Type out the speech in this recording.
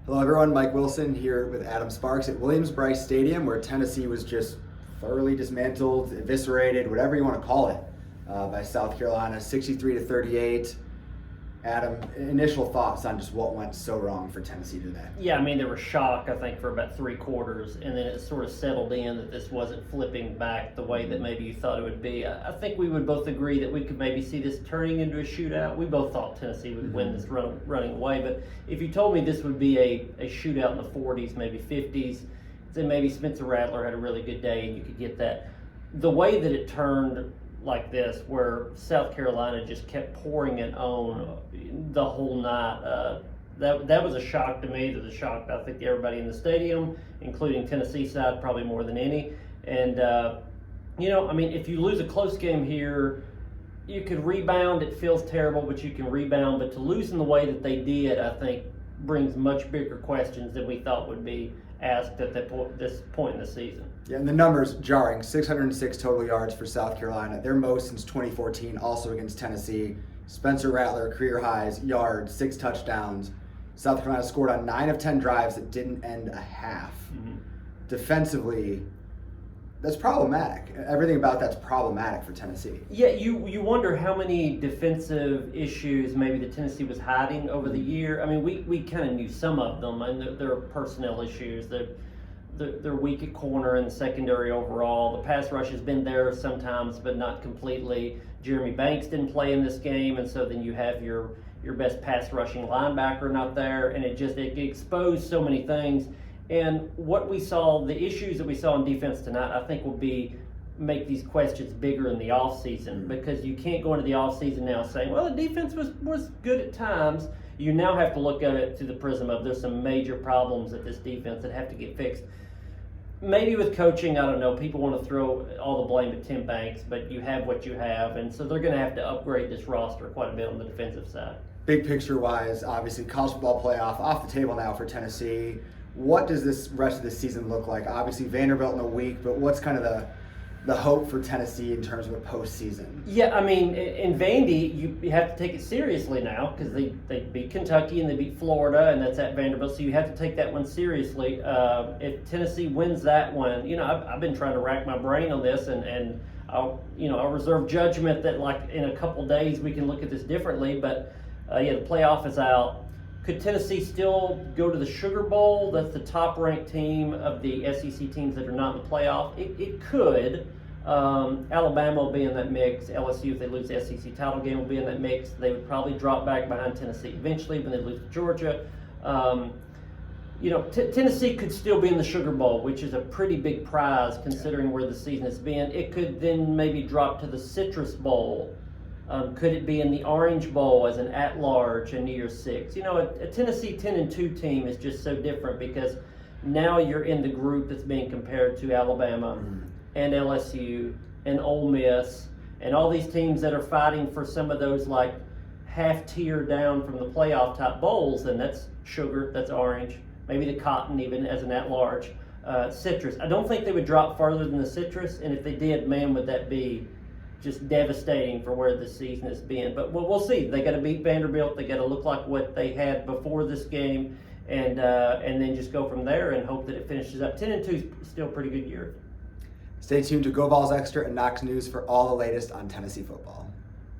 Hello everyone, Mike Wilson here with Adam Sparks at Williams-Brice Stadium, where Tennessee was just thoroughly dismantled, eviscerated, whatever you want to call it, by South Carolina, 63-38. Adam, initial thoughts on just what went so wrong for Tennessee today? Yeah, I mean, there was shock, I think, for about 3 quarters, and then it sort of settled in that this wasn't flipping back the way that maybe you thought it would be. I think we would both agree that we could maybe see this turning into a shootout. We both thought Tennessee would win this running away, but if you told me this would be a shootout in the 40s, maybe 50s, then maybe Spencer Rattler had a really good day and you could get that. The way that it turned like this, where South Carolina just kept pouring it on the whole night, that was a shock to me. That was a shock, I think, to everybody in the stadium, including Tennessee side probably more than any. And I mean, if you lose a close game here, you could rebound. It feels terrible, but you can rebound. But to lose in the way that they did, I think, brings much bigger questions than we thought would be asked at this point in the season. Yeah, and the numbers jarring. 606 total yards for South Carolina, their most since 2014, also against Tennessee. Spencer Rattler, career highs, yards, 6 touchdowns. South Carolina scored on 9 of 10 drives that didn't end a half. Defensively, that's problematic. Everything about that's problematic for Tennessee. Yeah, you wonder how many defensive issues maybe the Tennessee was hiding over the year. I mean, we kind of knew some of them, and there are personnel issues. They're weak at corner and secondary overall. The pass rush has been there sometimes, but not completely. Jeremy Banks didn't play in this game, and so then you have your best pass rushing linebacker not there, and it exposed so many things. And what we saw, the issues that we saw in defense tonight, I think will make these questions bigger in the offseason, because you can't go into the offseason now saying, well, the defense was good at times. You now have to look at it through the prism of there's some major problems at this defense that have to get fixed. Maybe with coaching, I don't know, people want to throw all the blame at Tim Banks, but you have what you have, and so they're going to have to upgrade this roster quite a bit on the defensive side. Big picture-wise, obviously, college football playoff off the table now for Tennessee. What does this rest of the season look like? Obviously, Vanderbilt in a week, but what's kind of the hope for Tennessee in terms of a postseason? Yeah, I mean, in Vandy, you have to take it seriously now, because they beat Kentucky and they beat Florida, and that's at Vanderbilt, so you have to take that one seriously. If Tennessee wins that one, I've been trying to rack my brain on this, and I'll reserve judgment that, like, in a couple days we can look at this differently, but the playoff is out. Could Tennessee still go to the Sugar Bowl? That's the top-ranked team of the SEC teams that are not in the playoff. It could. Alabama will be in that mix. LSU, if they lose the SEC title game, will be in that mix. They would probably drop back behind Tennessee eventually when they lose to Georgia. Tennessee could still be in the Sugar Bowl, which is a pretty big prize considering where the season has been. It could then maybe drop to the Citrus Bowl. Could it be in the Orange Bowl as an at-large in New Year's Six? A Tennessee 10-2 team is just so different, because now you're in the group that's being compared to Alabama and LSU and Ole Miss and all these teams that are fighting for some of those, like, half-tier down from the playoff type bowls, and that's Sugar, that's Orange, maybe the Cotton even as an at-large, Citrus. I don't think they would drop further than the Citrus, and if they did, man, would that be just devastating for where the season has been. But we'll see. They got to beat Vanderbilt. They got to look like what they had before this game, and then just go from there and hope that it finishes up. 10-2 is still a pretty good year. Stay tuned to Go Vols Extra and KnoxNews for all the latest on Tennessee football.